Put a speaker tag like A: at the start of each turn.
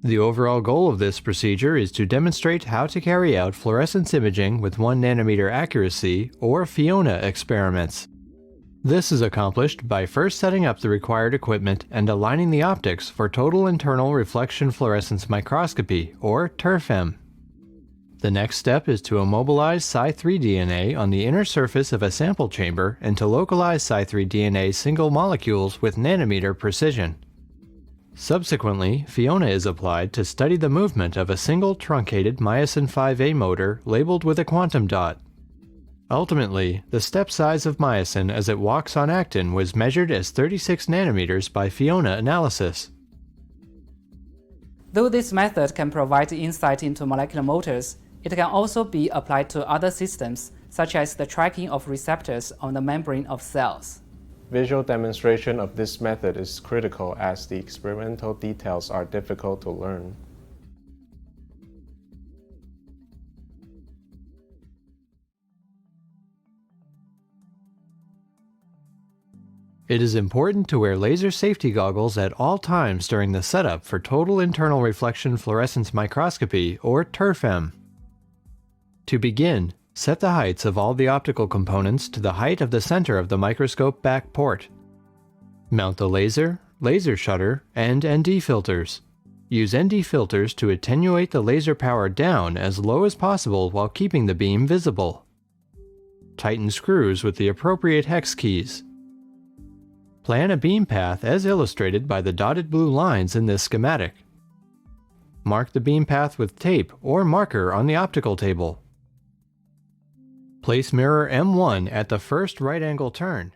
A: The overall goal of this procedure is to demonstrate how to carry out fluorescence imaging with 1-nanometer accuracy, or FIONA experiments. This is accomplished by first setting up the required equipment and aligning the optics for total internal reflection fluorescence microscopy, or TIRFM. The next step is to immobilize Cy3 DNA on the inner surface of a sample chamber and to localize Cy3 DNA single molecules with nanometer precision. Subsequently, FIONA is applied to study the movement of a single truncated myosin 5A motor labeled with a quantum dot. Ultimately, the step size of myosin as it walks on actin was measured as 36 nanometers by FIONA analysis.
B: Though this method can provide insight into molecular motors, it can also be applied to other systems, such as the tracking of receptors on the membrane of cells.
C: Visual demonstration of this method is critical as the experimental details are difficult to learn.
A: It is important to wear laser safety goggles at all times during the setup for total internal reflection fluorescence microscopy, or TIRFM. To begin, set the heights of all the optical components to the height of the center of the microscope back port. Mount the laser, laser shutter, and ND filters. Use ND filters to attenuate the laser power down as low as possible while keeping the beam visible. Tighten screws with the appropriate hex keys. Plan a beam path as illustrated by the dotted blue lines in this schematic. Mark the beam path with tape or marker on the optical table. Place mirror M1 at the first right angle turn